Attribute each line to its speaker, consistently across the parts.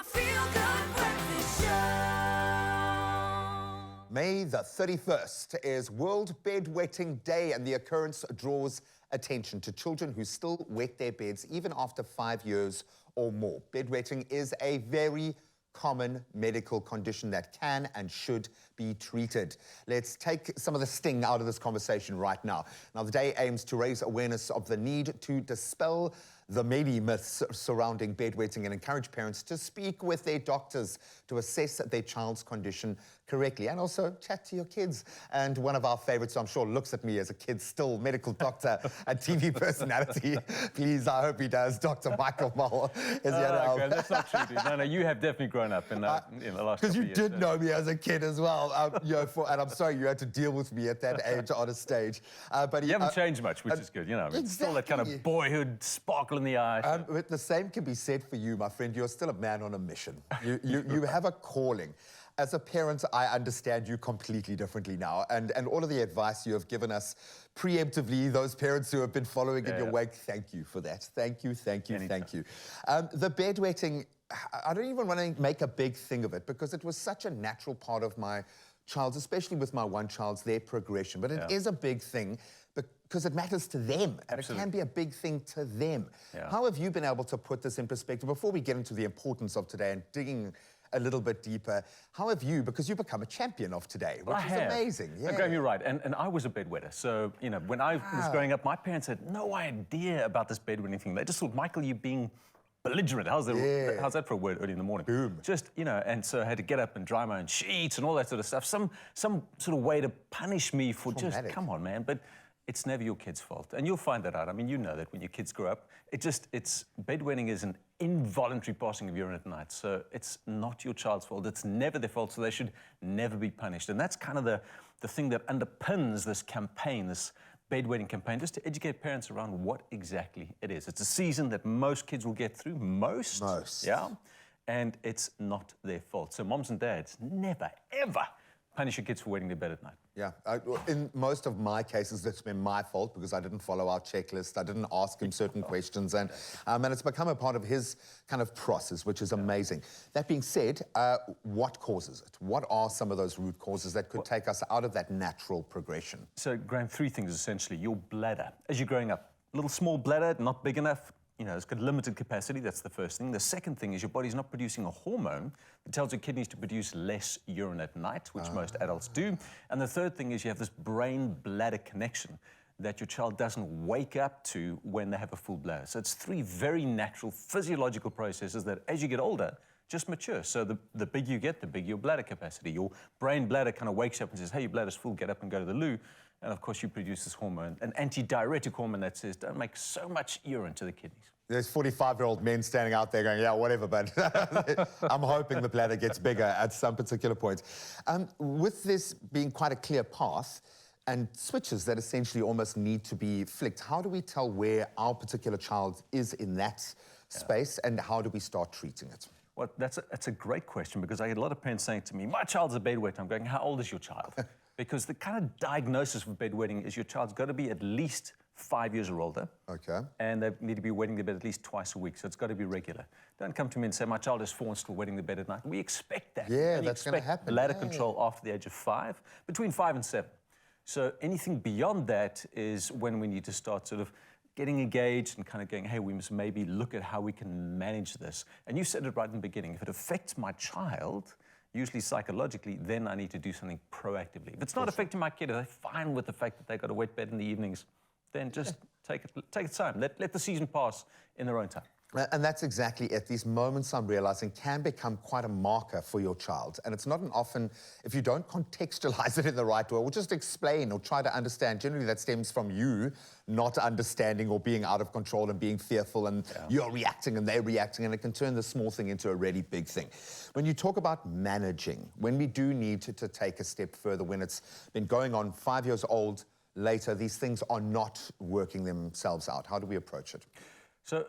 Speaker 1: my feel-good breakfast show.
Speaker 2: May the 31st is World Bedwetting Day, and the occurrence draws attention to children who still wet their beds even after 5 years or more. Bedwetting is a very common medical condition that can and should be treated. Let's take some of the sting out of this conversation right now. Now, the day aims to raise awareness of the need to dispel the many myths surrounding bedwetting and encourage parents to speak with their doctors to assess their child's condition correctly, and also chat to your kids. And one of our favorites, I'm sure, looks at me as a kid still, medical doctor and TV personality. Please, I hope he does. Dr. Michael Mol is here now.
Speaker 3: Okay, that's not true, dude. No, you have definitely grown up in the last couple of years.
Speaker 2: Because you did know me as a kid as well. And I'm sorry you had to deal with me at that age on a stage. But
Speaker 3: you haven't changed much, which is good. You know, it's still that kind of boyhood sparkle in the eye.
Speaker 2: But the same can be said for you, my friend. You're still a man on a mission. You have a calling. As a parent, I understand you completely differently now. And all of the advice you have given us preemptively, those parents who have been following in your wake, thank you for that. Thank you, thank you, thank you. The bedwetting, I don't even want to make a big thing of it because it was such a natural part of my child's, especially with my one child's, their progression. But it is a big thing because it matters to them, and it can be a big thing to them. How have you been able to put this in perspective before we get into the importance of today and digging a little bit deeper? How have you, because you've become a champion of today, which is amazing.
Speaker 3: Yeah. Graham, you're right, and I was a bedwetter. So, you know, when I was growing up, my parents had no idea about this bedwetting thing. They just thought, Michael, you're being belligerent. How's that for a word early in the morning?
Speaker 2: Boom.
Speaker 3: Just, you know, and so I had to get up and dry my own sheets and all that sort of stuff. Some sort of way to punish me for just, come on, man. But it's never your kid's fault. And you'll find that out. I mean, you know that when your kids grow up, bedwetting is an involuntary passing of urine at night. So it's not your child's fault. It's never their fault. So they should never be punished. And that's kind of the thing that underpins this campaign, this bedwetting campaign, just to educate parents around what exactly it is. It's a season that most kids will get through. Most. Yeah. And it's not their fault. So moms and dads, never, ever punish your kids for wetting their bed at night.
Speaker 2: Yeah, in most of my cases, it's been my fault because I didn't follow our checklist. I didn't ask him certain questions, and it's become a part of his kind of process, which is amazing. That being said, what causes it? What are some of those root causes that could take us out of that natural progression?
Speaker 3: So, Graham, three things essentially. Your bladder. As you're growing up, a little small bladder, not big enough. You know, it's got limited capacity, that's the first thing. The second thing is your body's not producing a hormone that tells your kidneys to produce less urine at night, which most adults do. And the third thing is you have this brain-bladder connection that your child doesn't wake up to when they have a full bladder. So it's three very natural physiological processes that, as you get older, just mature. So the bigger you get, the bigger your bladder capacity. Your brain bladder kind of wakes up and says, hey, your bladder's full, get up and go to the loo. And of course, you produce this hormone, an antidiuretic hormone that says, don't make so much urine to the kidneys.
Speaker 2: There's 45-year-old men standing out there going, yeah, whatever, but I'm hoping the bladder gets bigger at some particular point. With this being quite a clear path and switches that essentially almost need to be flicked, how do we tell where our particular child is in that space, and how do we start treating it?
Speaker 3: Well, that's a great question, because I get a lot of parents saying to me, my child's a bedwetter. I'm going, how old is your child? Because the kind of diagnosis for bedwetting is your child's got to be at least 5 years or older. Okay. And they need to be wetting their bed at least twice a week, so it's got to be regular. Don't come to me and say, my child is 4 and still wetting the bed at night. We expect that.
Speaker 2: Yeah, that's going to happen.
Speaker 3: Bladder control after the age of 5, between 5 and 7. So anything beyond that is when we need to start sort of getting engaged and kind of going, hey, we must maybe look at how we can manage this. And you said it right in the beginning. If it affects my child, usually psychologically, then I need to do something proactively. If it's not affecting my kid, if they're fine with the fact that they've got a wet bed in the evenings, then just take its time. Let the season pass in their own time.
Speaker 2: And that's exactly it. These moments, I'm realizing, can become quite a marker for your child. And it's not an often, if you don't contextualize it in the right way, or just explain or try to understand, generally that stems from you not understanding or being out of control and being fearful, and you're reacting and they're reacting, and it can turn the small thing into a really big thing. When you talk about managing, when we do need to take a step further, when it's been going on 5 years old, later, these things are not working themselves out. How do we approach it?
Speaker 3: So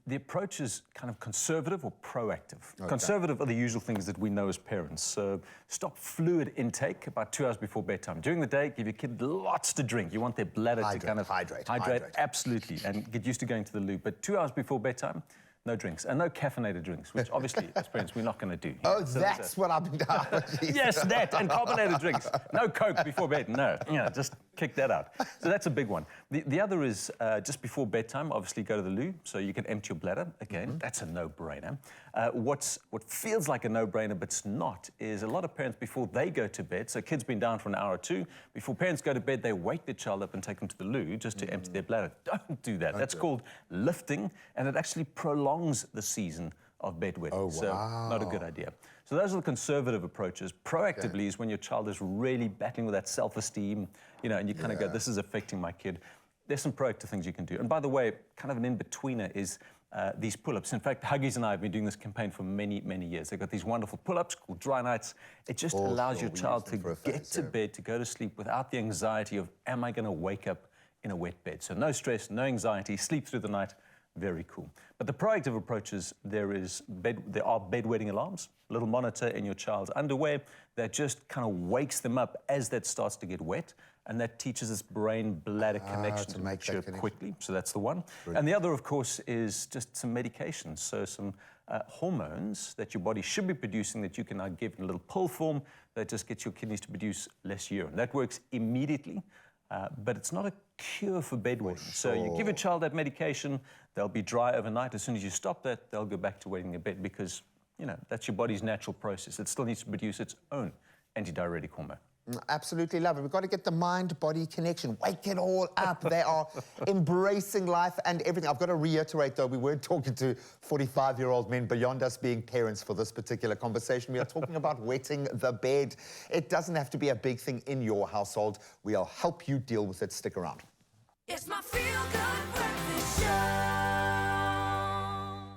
Speaker 3: the approach is kind of conservative or proactive. Okay. Conservative are the usual things that we know as parents. So stop fluid intake about 2 hours before bedtime. During the day, give your kid lots to drink. You want their bladder to kind of
Speaker 2: hydrate.
Speaker 3: Absolutely, and get used to going to the loo. But 2 hours before bedtime, No drinks, and no caffeinated drinks, which obviously, as parents, we're not going to do.
Speaker 2: Oh, so that's what I've been doing.
Speaker 3: Yes, that, and carbonated drinks. No Coke before bed, no. Just kick that out. So that's a big one. The other is just before bedtime, obviously go to the loo, so you can empty your bladder. Again, that's a no-brainer. What feels like a no-brainer, but it's not, is a lot of parents, before they go to bed, so kids been down for an hour or two, before parents go to bed, they wake their child up and take them to the loo just to empty their bladder. Don't do that. That's called lifting, and it actually prolongs the season of bedwetting.
Speaker 2: Oh, wow.
Speaker 3: So not a good idea. So those are the conservative approaches. Proactively is when your child is really battling with that self-esteem, and you kind of go, this is affecting my kid. There's some proactive things you can do. And by the way, kind of an in-betweener is these pull-ups. In fact, Huggies and I have been doing this campaign for many, many years. They've got these wonderful pull-ups called dry nights. It just allows your child to get to bed, to go to sleep without the anxiety of, am I going to wake up in a wet bed? So no stress, no anxiety, sleep through the night. Very cool. But the proactive approaches, there are bedwetting alarms, a little monitor in your child's underwear that just kind of wakes them up as that starts to get wet, and that teaches this brain-bladder connection to mature quickly. So that's the one. Brilliant. And the other, of course, is just some medications. So some hormones that your body should be producing that you can now give in a little pill form that just gets your kidneys to produce less urine. That works immediately. But it's not a cure for bedwetting. So you give your child that medication, they'll be dry overnight. As soon as you stop that, they'll go back to wetting their bed because, that's your body's natural process. It still needs to produce its own antidiuretic hormone.
Speaker 2: Absolutely love it. We've got to get the mind-body connection. Wake it all up. They are embracing life and everything. I've got to reiterate, though, we weren't talking to 45-year-old men beyond us being parents for this particular conversation. We are talking about wetting the bed. It doesn't have to be a big thing in your household. We'll help you deal with it. Stick around.
Speaker 1: It's my feel-good breakfast show.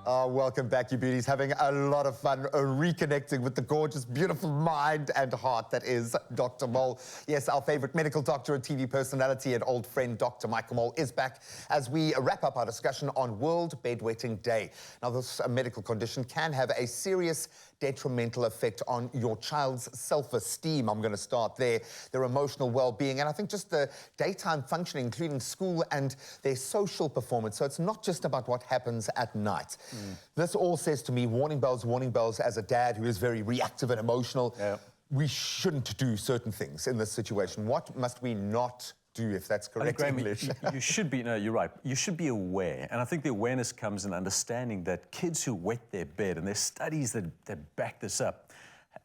Speaker 2: Welcome back, you beauties. Having a lot of fun reconnecting with the gorgeous, beautiful mind and heart that is Dr. Mol. Yes, our favorite medical doctor and TV personality and old friend Dr. Michael Mol is back as we wrap up our discussion on World Bedwetting Day. Now, this medical condition can have a serious detrimental effect on your child's self-esteem. I'm going to start there. Their emotional well-being, and I think just the daytime functioning, including school and their social performance. So it's not just about what happens at night. This all says to me, warning bells, as a dad who is very reactive and emotional. Yeah. We shouldn't do certain things in this situation. What must we not do, if that's correct English?
Speaker 3: You should be, no, you're right. You should be aware. And I think the awareness comes in understanding that kids who wet their bed, and there's studies that back this up,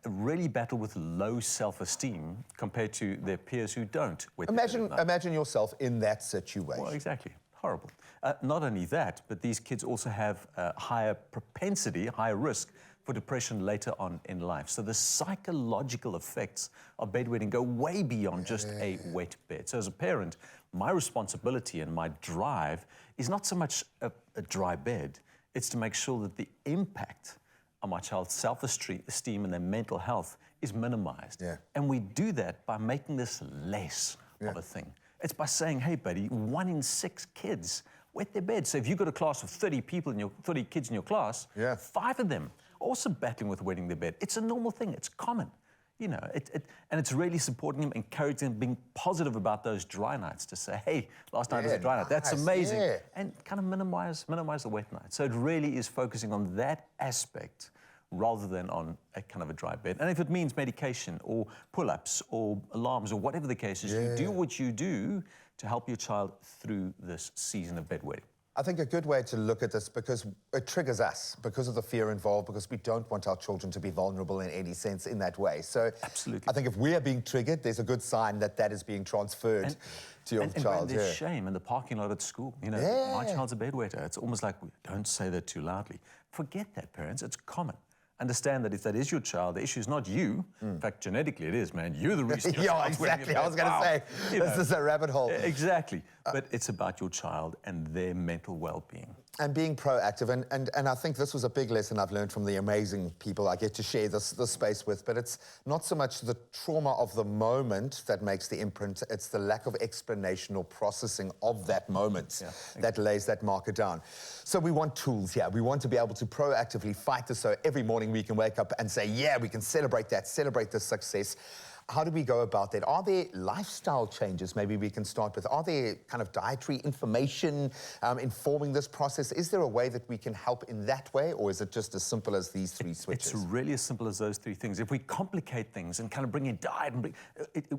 Speaker 3: really battle with low self-esteem compared to their peers who don't wet their bed.
Speaker 2: Imagine yourself in that situation.
Speaker 3: Well, exactly. Horrible. Not only that, but these kids also have higher propensity, higher risk for depression later on in life. So the psychological effects of bedwetting go way beyond just a wet bed. So as a parent, my responsibility and my drive is not so much a dry bed, it's to make sure that the impact on my child's self-esteem and their mental health is minimized. Yeah. And we do that by making this less of a thing. It's by saying, hey, buddy, 1 in 6 kids wet their bed. So if you've got a class of 30 kids in your class, 5 of them also battling with wetting their bed. It's a normal thing. It's common, and it's really supporting them, encouraging them, being positive about those dry nights to say, hey, last night was a dry night. That's amazing. Yeah. And kind of minimize the wet night. So it really is focusing on that aspect rather than on a kind of a dry bed. And if it means medication or pull-ups or alarms or whatever the case is, you do what you do to help your child through this season of bedwetting.
Speaker 2: I think a good way to look at this, because it triggers us, because of the fear involved, because we don't want our children to be vulnerable in any sense in that way. So absolutely, I think if we are being triggered, there's a good sign that that is being transferred to your child.
Speaker 3: And there's shame in the parking lot at school. My child's a bedwetter. It's almost like, don't say that too loudly. Forget that, parents. It's common. Understand that if that is your child, the issue is not you. In fact, genetically it is, man. You're the reason.
Speaker 2: Yeah, exactly. I was going to say, this is a rabbit hole.
Speaker 3: Exactly. But it's about your child and their mental well-being.
Speaker 2: And being proactive. And I think this was a big lesson I've learned from the amazing people I get to share this space with. But it's not so much the trauma of the moment that makes the imprint. It's the lack of explanation or processing of that moment that lays that marker down. So we want tools here. We want to be able to proactively fight this, so every morning we can wake up and say, yeah, we can celebrate that, celebrate this success. How do we go about that? Are there lifestyle changes maybe we can start with? Are there kind of dietary information informing this process? Is there a way that we can help in that way, or is it just as simple as these three switches?
Speaker 3: It's really as simple as those three things. If we complicate things and kind of bring in diet, and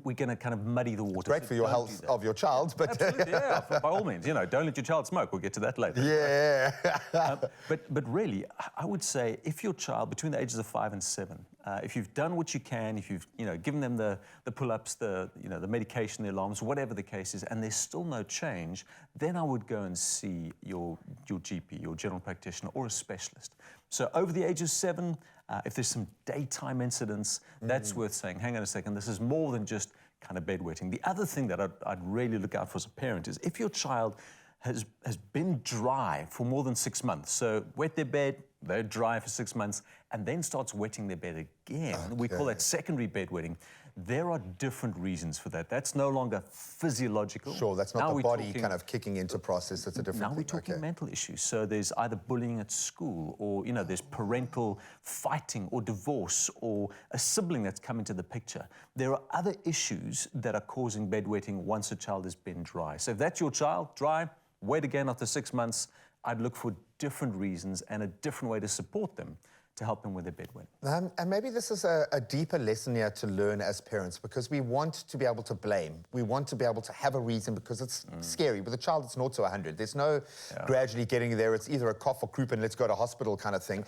Speaker 3: we're going to kind of muddy the water.
Speaker 2: Great for your health of your child, but...
Speaker 3: Absolutely, yeah, by all means. You know, don't let your child smoke. We'll get to that later.
Speaker 2: Yeah.
Speaker 3: But really, I would say if your child, between the ages of 5 and 7, if you've done what you can, if you've given them the pull-ups, the medication, the alarms, whatever the case is, and there's still no change, then I would go and see your GP, your general practitioner, or a specialist. So over the age of 7, if there's some daytime incidents, that's worth saying, hang on a second, this is more than just kind of bedwetting. The other thing that I'd really look out for as a parent is if your child has been dry for more than 6 months, so wet their bed, they're dry for 6 months, and then starts wetting their bed again. Okay. We call that secondary bedwetting. There are different reasons for that. That's no longer physiological.
Speaker 2: Sure, that's not the body kind of kicking into process. It's a different thing.
Speaker 3: Now we're talking mental issues. So there's either bullying at school, or there's parental fighting or divorce, or a sibling that's come into the picture. There are other issues that are causing bedwetting once a child has been dry. So if that's your child, dry, wet again after 6 months, I'd look for different reasons and a different way to support them to help them with their bedwetting.
Speaker 2: And maybe this is a deeper lesson here to learn as parents, because we want to be able to blame. We want to be able to have a reason, because it's scary. With a child, it's 0 to 100. There's no gradually getting there. It's either a cough or croup and let's go to hospital kind of thing.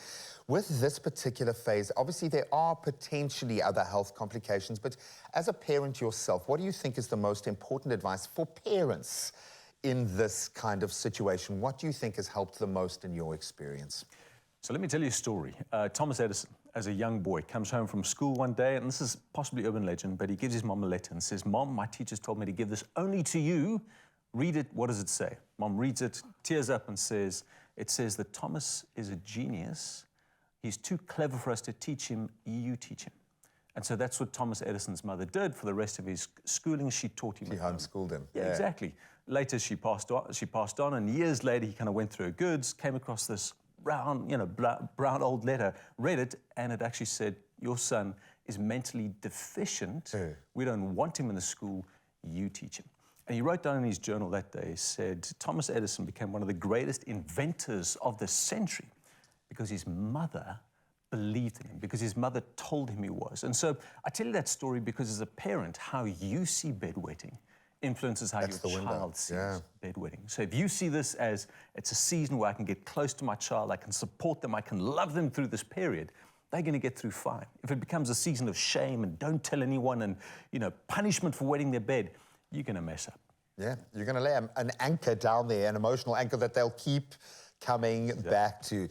Speaker 2: With this particular phase, obviously there are potentially other health complications, but as a parent yourself, what do you think is the most important advice for parents in this kind of situation? What do you think has helped the most in your experience?
Speaker 3: So let me tell you a story. Thomas Edison, as a young boy, comes home from school one day, and this is possibly urban legend, but he gives his mom a letter and says, "Mom, my teachers told me to give this only to you. Read it. What does it say?" Mom reads it, tears up, and says, "It says that Thomas is a genius. He's too clever for us to teach him. You teach him." And so that's what Thomas Edison's mother did for the rest of his schooling. She taught him.
Speaker 2: She homeschooled him.
Speaker 3: Yeah, exactly. Later, she passed on, and years later, he kind of went through her goods, came across this brown old letter, read it, and it actually said, "Your son is mentally deficient. We don't want him in the school. You teach him." And he wrote down in his journal that day, said, Thomas Edison became one of the greatest inventors of the century because his mother believed in him, because his mother told him he was. And so I tell you that story because as a parent, how you see bedwetting influences how your child sees bedwetting. So if you see this as it's a season where I can get close to my child, I can support them, I can love them through this period, they're going to get through fine. If it becomes a season of shame and don't tell anyone and, punishment for wetting their bed, you're going to mess up.
Speaker 2: Yeah, you're going to lay an anchor down there, an emotional anchor that they'll keep coming back to.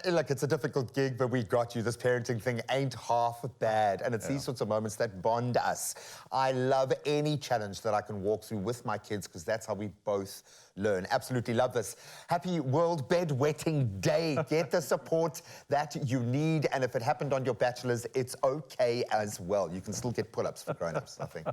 Speaker 2: Look, it's a difficult gig, but we got you. This parenting thing ain't half bad, and it's these sorts of moments that bond us. I love any challenge that I can walk through with my kids, because that's how we both learn. Absolutely love this. Happy World Bedwetting Day. Get the support that you need, and if it happened on your bachelor's, it's okay as well. You can still get pull-ups for grown-ups, I think.